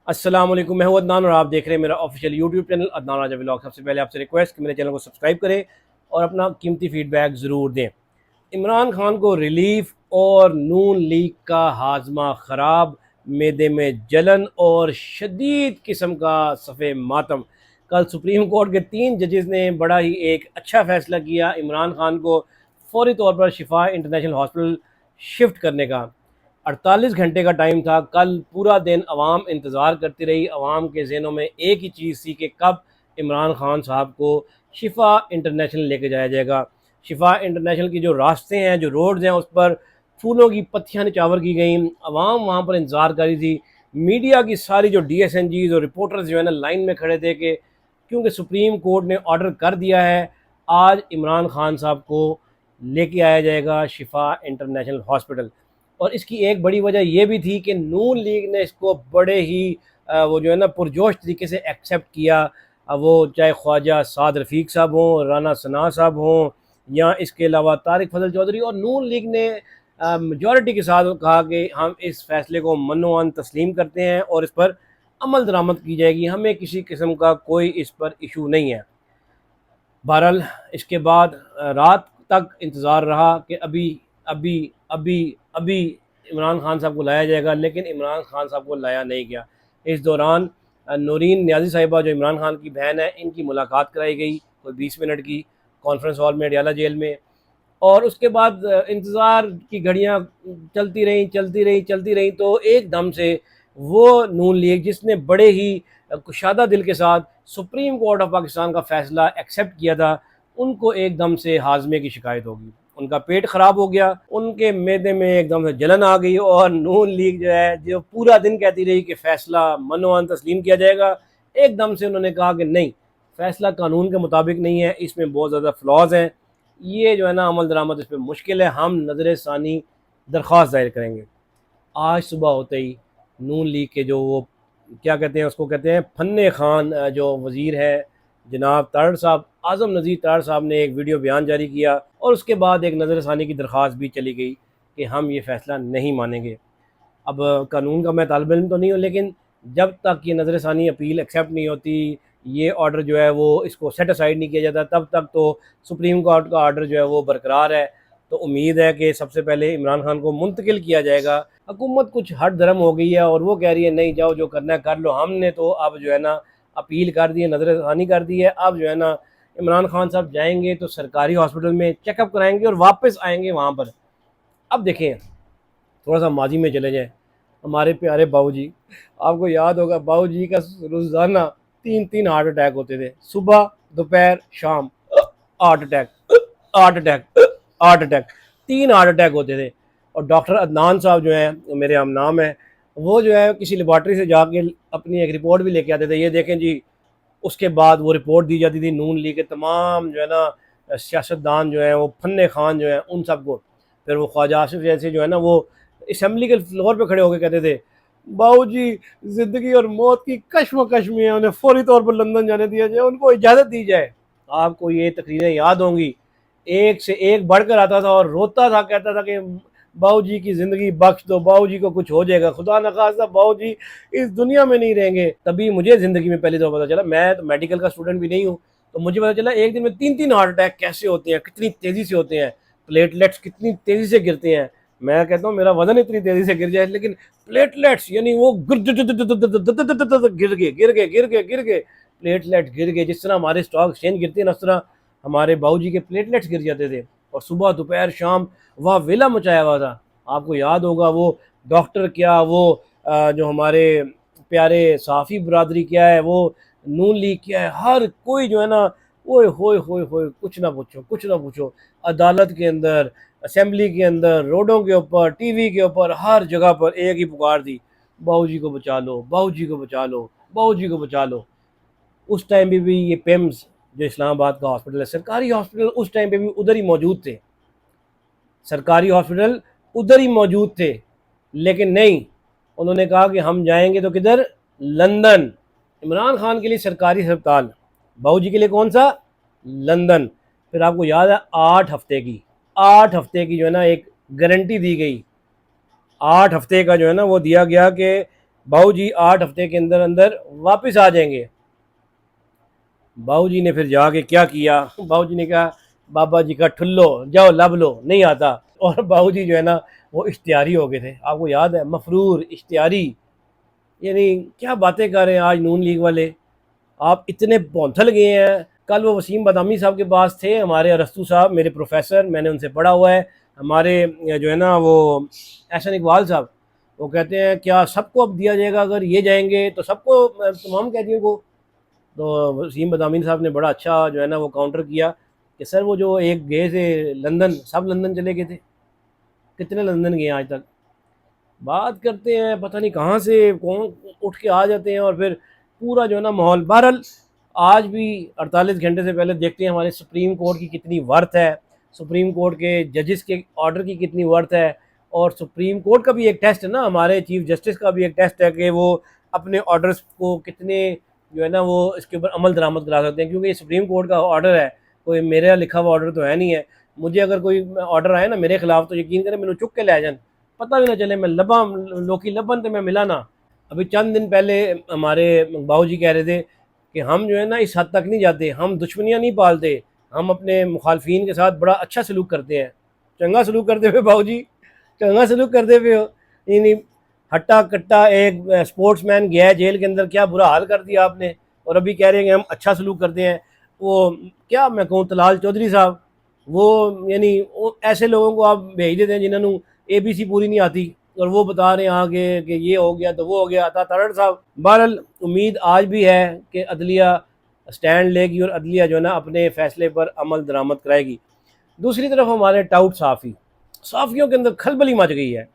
अस्सलाम वालेकुम, मैं हूं अदनान और आप देख रहे हैं मेरा ऑफिशियल यूट्यूब चैनल अदनान राजा व्लॉग। सबसे पहले आपसे रिक्वेस्ट कि मेरे चैनल को सब्सक्राइब करें और अपना कीमती फीडबैक ज़रूर दें। इमरान खान को रिलीफ और नून लीग का हाजमा ख़राब, मैदे में जलन और शदीद किस्म का सफ़े मातम। कल सुप्रीम कोर्ट के 3 जजेस ने बड़ा ही एक अच्छा फ़ैसला किया इमरान खान को फौरी तौर पर शिफा इंटरनेशनल हॉस्पिटल शिफ्ट करने का। 48 घंटे का टाइम था। कल पूरा दिन अवाम इंतज़ार करती रही। अवाम के जहनों में एक ही चीज़ थी कि कब इमरान खान साहब को शिफा इंटरनेशनल लेके जाया जाएगा। शिफा इंटरनेशनल की जो रास्ते हैं, जो रोड्स हैं, उस पर फूलों की पत्तियां निचावर की गई। अवाम वहाँ पर इंतज़ार कर रही थी। मीडिया की सारी जो DSNGs और रिपोर्टर्स जो है ना लाइन में खड़े थे कि क्योंकि सुप्रीम कोर्ट ने ऑर्डर कर दिया है, आज इमरान खान साहब को लेके आया जाएगा शिफा इंटरनेशनल हॉस्पिटल। और इसकी एक बड़ी वजह यह भी थी कि नून लीग ने इसको बड़े ही वो जो है ना पुरजोश तरीके से एक्सेप्ट किया। वो चाहे ख्वाजा साद रफ़ीक साहब हों, राना सना साहब हों, या इसके अलावा तारिक फजल चौधरी, और नून लीग ने मेजॉरिटी के साथ कहा कि हम इस फैसले को मनोअन तस्लीम करते हैं और इस पर अमल दरामद की जाएगी, हमें किसी किस्म का कोई इस पर इशू नहीं है। बहरहाल इसके बाद रात तक इंतज़ार रहा कि अभी अभी अभी अभी इमरान खान साहब को लाया जाएगा, लेकिन इमरान खान साहब को लाया नहीं गया। इस दौरान नूरीन न्याजी साहिबा जो इमरान खान की बहन है, इनकी मुलाकात कराई गई कोई 20 मिनट की कॉन्फ्रेंस हॉल में अडियाला जेल में। और उसके बाद इंतज़ार की घड़ियां चलती रहीं तो एकदम से वो नून लीग जिसने बड़े ही कुशादा दिल के साथ सुप्रीम कोर्ट ऑफ पाकिस्तान का फ़ैसला एक्सेप्ट किया था, उनको एकदम से हाजमे की शिकायत होगी। उनका पेट ख़राब हो गया, उनके मैदे में एकदम से जलन आ गई, और नून लीग जो है, जो पूरा दिन कहती रही कि फ़ैसला मनोअन तस्लीम किया जाएगा, एकदम से उन्होंने कहा कि नहीं, फ़ैसला कानून के मुताबिक नहीं है, इसमें बहुत ज़्यादा फ्लॉज हैं, ये जो है ना अमल दरामद इस पर मुश्किल है, हम नज़र सानी दरख्वास्त दायर करेंगे। आज सुबह होते ही नून लीग के जो वो क्या कहते हैं, उसको कहते हैं फन्ने खान, जो वज़ीर है जनाब तारड़ साहब, आज़म नज़ीर तारड़ साहब ने एक वीडियो बयान जारी किया और उसके बाद एक नज़र षानी की दरख्वास्त भी चली गई कि हम ये फ़ैसला नहीं मानेंगे। अब कानून का मैं तालिब इल्म तो नहीं हूँ, लेकिन जब तक ये नज़र षानी अपील एक्सेप्ट नहीं होती, ये ऑर्डर जो है वो इसको सेट असाइड नहीं किया जाता, तब तक तो सुप्रीम कोर्ट का ऑर्डर जो है वो बरकरार है। तो उम्मीद है कि सबसे पहले इमरान खान को मुंतकिल किया जाएगा। हुकूमत कुछ हट धर्म हो गई है और वो कह रही है नहीं जाओ, जो करना है कर लो, हमने तो अब जो है ना अपील कर दी है, नज़र षानी कर दी है। अब जो है ना इमरान खान साहब जाएंगे तो सरकारी हॉस्पिटल में चेकअप कराएंगे और वापस आएंगे वहाँ पर। अब देखें, थोड़ा सा माजी में चले जाएँ। हमारे प्यारे बाबूजी, आपको याद होगा बाबूजी का रोज़ाना 3-3 हार्ट अटैक होते थे, सुबह दोपहर शाम, heart attack, heart attack, heart attack, 3 heart attack होते थे। और डॉक्टर अदनान साहब जो हैं, मेरे हम नाम है, वो जो है किसी लेबॉर्ट्री से जाके अपनी एक रिपोर्ट भी लेके आते थे, ये देखें जी। उसके बाद वो रिपोर्ट दी जाती थी नून लीग के तमाम जो है ना सियासतदान जो हैं, वो फन्ने खान जो हैं, उन सबको। फिर वो ख्वाजा आसिफ जैसे जो है ना, वो असम्बली के फ्लोर पे खड़े होकर कहते थे बाबू जी ज़िंदगी और मौत की कश्मकश में है, उन्हें फौरी तौर पर लंदन जाने दिया जाए, उनको इजाज़त दी जाए। आपको ये तकरीरें याद होंगी, एक से एक बढ़कर आता था और रोता था, कहता था कि बाबू जी की ज़िंदगी बख्श दो, बाबू जी को कुछ हो जाएगा, खुदा न खास्ता बाबू जी इस दुनिया में नहीं रहेंगे। तभी मुझे ज़िंदगी में पहली दफ़ा पता चला, मैं तो मेडिकल का स्टूडेंट भी नहीं हूँ, तो मुझे पता चला एक दिन में 3-3 हार्ट अटैक कैसे होते हैं, कितनी तेज़ी से होते हैं, प्लेटलेट्स कितनी तेज़ी से गिरते हैं। मैं कहता हूँ मेरा वजन इतनी तेज़ी से गिर जाए, लेकिन प्लेटलेट्स यानी वो गिर गए, प्लेटलेट गिर गए। जिस तरह हमारे स्टॉक एक्सचेंज गिरते हैं ना, उस तरह हमारे बाबूजी के प्लेटलेट्स गिर जाते थे। और सुबह दोपहर शाम वह वेला मचाया हुआ था। आपको याद होगा वो डॉक्टर क्या, वो जो हमारे प्यारे सहाफ़ी बरादरी क्या है, वो नून लीग क्या है, हर कोई जो है ना, ओए होए होए होए, कुछ ना पूछो, कुछ ना पूछो। अदालत के अंदर, असेंबली के अंदर, रोडों के ऊपर, टीवी के ऊपर, हर जगह पर एक ही पुकार थी, बाबू जी को बचा लो, बाबू जी को बचा लो, बाबू जी को बचा लो। उस टाइम पे भी ये पेम्स जो इस्लामाबाद का हॉस्पिटल है, सरकारी हॉस्पिटल, उस टाइम पे भी उधर ही मौजूद थे, सरकारी हॉस्पिटल उधर ही मौजूद थे। लेकिन नहीं, उन्होंने कहा कि हम जाएंगे तो किधर, लंदन। इमरान खान के लिए सरकारी अस्पताल, बाबू जी के लिए कौन सा, लंदन। फिर आपको याद है 8 हफ्ते की जो है ना एक गारंटी दी गई, 8 हफ्ते का जो है ना वो दिया गया कि बाबू जी 8 हफ्ते के अंदर अंदर वापस आ जाएंगे। बाबू जी ने फिर जाके क्या किया, बाबू जी ने कहा बाबा जी का ठुल्लो जाओ लब लो, नहीं आता। और बाबू जी जो है ना वो इश्तियारी हो गए थे, आपको याद है, मफरूर इश्तियारी। यानी क्या बातें कर रहे हैं आज नून लीग वाले, आप इतने पौंथल गए हैं। कल वो वसीम बदामी साहब के पास थे, हमारे अरस्तू साहब मेरे प्रोफेसर, मैंने उनसे पढ़ा हुआ है। हमारे जो है ना वो एहसन इकबाल साहब, वो कहते हैं क्या सबको अब दिया जाएगा, अगर ये जाएंगे तो सबको, तमाम कैदियों को। तो वसीम बदामी साहब ने बड़ा अच्छा जो है ना वो काउंटर किया कि सर वो जो एक गए थे लंदन, सब लंदन चले गए थे, कितने लंदन गए आज तक। बात करते हैं पता नहीं कहाँ से कौन उठ के आ जाते हैं, और फिर पूरा जो है ना माहौल। बहरहाल आज भी 48 घंटे से पहले देखते हैं हमारे सुप्रीम कोर्ट की कितनी वर्थ है, सुप्रीम कोर्ट के जजेस के ऑर्डर की कितनी वर्थ है। और सुप्रीम कोर्ट का भी एक टेस्ट है ना, हमारे चीफ जस्टिस का भी एक टेस्ट है कि वो अपने ऑर्डर्स को कितने जो है ना वो इसके ऊपर अमल दरामद करा सकते हैं, क्योंकि ये सुप्रीम कोर्ट का ऑर्डर है, कोई मेरा लिखा हुआ ऑर्डर तो है नहीं है। मुझे अगर कोई ऑर्डर आए ना मेरे खिलाफ, तो यकीन करें मैंने चुक के ले जान, पता भी ना चले, मैं लबा लोकी लबन तो मैं मिला ना। अभी चंद दिन पहले हमारे बाबू जी कह रहे थे कि हम जो है ना इस हद तक नहीं जाते, हम दुश्मनियाँ नहीं पालते, हम अपने मुखालफिन के साथ बड़ा अच्छा सलूक करते हैं। चंगा सलूक करते हुए बाबू जी, चंगा सलूक करते हुए हो। यानी हट्टा कट्टा एक स्पोर्ट्समैन गया है जेल के अंदर, क्या बुरा हाल कर दिया आपने, और अभी कह रहे हैं कि हम अच्छा सलूक करते हैं। वो क्या मैं कहूँ, तलाल चौधरी साहब, वो यानी वो ऐसे लोगों को आप भेज देते हैं जिन्होंने ABC पूरी नहीं आती, और वो बता रहे हैं आगे कि ये हो गया तो वो हो गया। अता तरड़ साहब, बहरहाल उम्मीद आज भी है कि अदलिया स्टैंड लेगी और अदलिया जो है ना अपने फैसले पर अमल दरामद कराएगी। दूसरी तरफ हमारे टाउट साफ़ियों के अंदर खलबली मच गई है।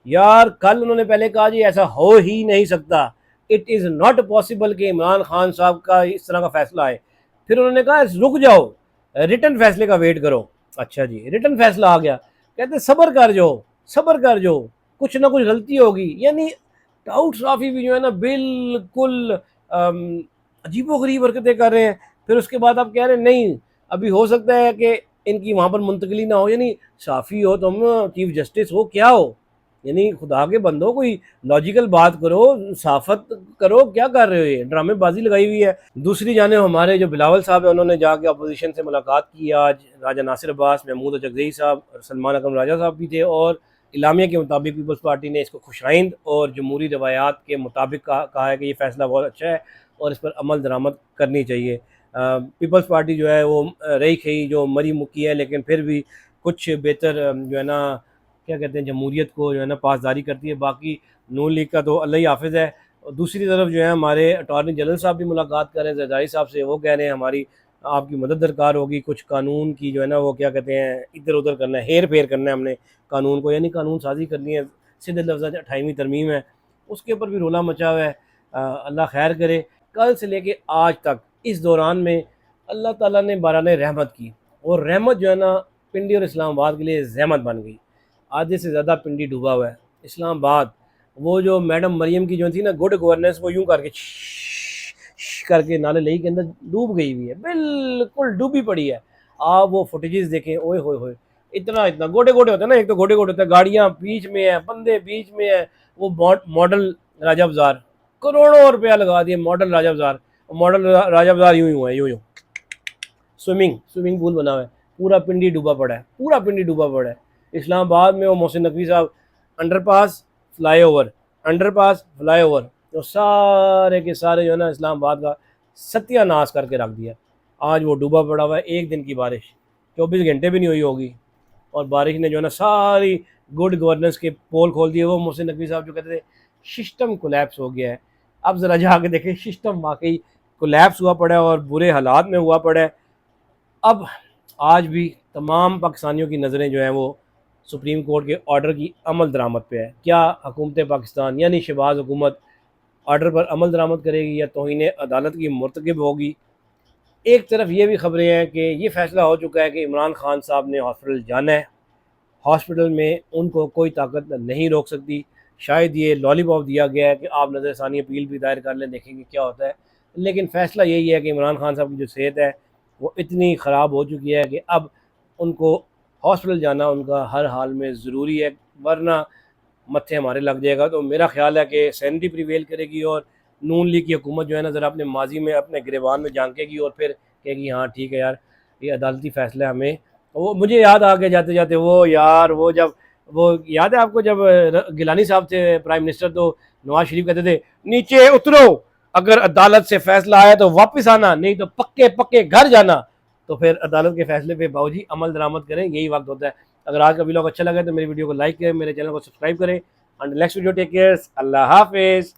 यार कल उन्होंने पहले कहा जी ऐसा हो ही नहीं सकता, इट इज़ नॉट पॉसिबल कि इमरान खान साहब का इस तरह का फैसला आए। फिर उन्होंने कहा रुक जाओ, रिटर्न फैसले का वेट करो। अच्छा जी, रिटर्न फैसला आ गया, कहते सब्र कर जाओ, सब्र कर जाओ, कुछ ना कुछ गलती होगी। यानी टाउट साफ़ी भी जो है ना बिल्कुल अजीबो गरीब हरकतें कर रहे हैं। फिर उसके बाद आप कह रहे हैं नहीं, अभी हो सकता है कि इनकी वहाँ पर मुंतकली ना हो। यानी साफ़ी हो तुम, चीफ जस्टिस हो, क्या हो, यानी खुदा के बंदो कोई लॉजिकल बात करो, साफत करो, क्या कर रहे हो, ये ड्रामेबाजी लगाई हुई है। दूसरी जाने हमारे जो बिलावल साहब है, उन्होंने जाके अपोजिशन से मुलाकात की आज। राजा नासिर अब्बास, महमूद जगजई साहब और सलमान अकरम राजा साहब भी थे, और इलामिया के मुताबिक पीपल्स पार्टी ने इसको खुशाइंद और जमहूरी रवायात के मुताबिक कहा है कि ये फ़ैसला बहुत अच्छा है और इस पर अमल दरामद करनी चाहिए। पीपल्स पार्टी जो है वो रही खई जो मरी मुक्की है, लेकिन फिर भी कुछ बेहतर जो है ना क्या कहते हैं जमहूरियत को जो है ना पासदारी करती है। बाकी नून लीग का तो अल्लाह ही हाफिज़ है। और दूसरी तरफ जो है हमारे अटॉर्नी जनरल साहब भी मुलाकात कर रहे हैं जरदारी साहब से, वो कह रहे हैं हमारी आपकी मदद दरकार होगी, कुछ कानून की जो है ना वो क्या कहते हैं इधर उधर करना है, हेर फेर करना है हमने कानून को, यानी कानून साजी करनी है। सीधे लफ्ज़ 28वीं तरमीम है, उसके ऊपर भी रोला मचा हुआ है। अल्लाह खैर करे। कल से लेके आज तक इस दौरान में अल्लाह ताला ने बाराने रहमत की, और रहमत जो है ना पिंडी और इस्लामाबाद के लिए जहमत बन गई। आधे से ज़्यादा पिंडी डूबा हुआ है। इस्लामाबाद, वो जो मैडम मरियम की जो थी ना गुड गवर्नेंस, वो यूं करके करके नाले लही के अंदर डूब गई हुई है, बिल्कुल डूबी पड़ी है। आप वो फुटेजेस देखें, ओए होए होए, इतना इतना गोटे गोटे होते हैं ना, एक तो गोटे गोटे होते हैं, गाड़ियाँ बीच में है, बंदे बीच में है। वो मॉडल राजा बाजार, करोड़ों रुपया लगा दिए मॉडल राजा बाजार। मॉडल राजा बाजार यूं यूं है, यूं यूं स्विमिंग पूल बना हुआ है, पूरा पिंडी डूबा पड़ा है, पूरा पिंडी डूबा पड़ा है। इस्लामाबाद में वो मोहसिन नकवी साहब, अंडरपास फ्लाईओवर, अंडरपास फ्लाईओवर, तो सारे के सारे जो है ना इस्लामाबाद का सत्यानाश करके रख दिया। आज वो डूबा पड़ा हुआ है, एक दिन की बारिश, 24 घंटे भी नहीं हुई होगी, और बारिश ने जो है ना सारी गुड गवर्नेंस के पोल खोल दिए। वो मोहसिन नकवी साहब जो कहते थे सिस्टम कोलैप्स हो गया है, अब ज़रा जाके देखें सिस्टम वाकई कोलैप्स हुआ पड़ा है और बुरे हालात में हुआ पड़ा है। अब आज भी तमाम पाकिस्तानियों की नज़रें जो हैं वो सुप्रीम कोर्ट के ऑर्डर की अमल दरामद पे है। क्या हुकूमत पाकिस्तान यानी शहबाज हुकूमत ऑर्डर पर अमल दरामद करेगी या तौहीन अदालत की मुर्तकब होगी? एक तरफ ये भी खबरें हैं कि ये फ़ैसला हो चुका है कि इमरान खान साहब ने हॉस्पिटल जाना है, हॉस्पिटल में उनको कोई ताकत नहीं रोक सकती। शायद ये लॉलीपॉप दिया गया है कि आप नज़रसानी अपील भी दायर कर लें, देखेंगे क्या होता है। लेकिन फ़ैसला यही है कि इमरान खान साहब की जो सेहत है वो इतनी ख़राब हो चुकी है कि अब उनको हॉस्पिटल जाना उनका हर हाल में ज़रूरी है, वरना मत्थे हमारे लग जाएगा। तो मेरा ख्याल है कि सैनिटी प्रिवेल करेगी और नून लीग की हुकूमत जो है ना ज़रा अपने माजी में अपने गिरबान में झांकेगी और फिर कहेगी हाँ ठीक है यार, ये अदालती फैसला है हमें। वो मुझे याद आ गया जाते जाते, वो यार वो जब वो याद है आपको जब गिलानी साहब थे प्राइम मिनिस्टर, तो नवाज शरीफ कहते थे नीचे उतरो, अगर अदालत से फैसला आया तो वापस आना, नहीं तो पक्के पक्के घर जाना। तो फिर अदालत के फैसले पे बाबूजी अमल दरामद करें, यही वक्त होता है। अगर आज का वीडियो अच्छा लगा तो मेरी वीडियो को लाइक करें, मेरे चैनल को सब्सक्राइब करें। And next video take care, अल्लाह हाफिज़।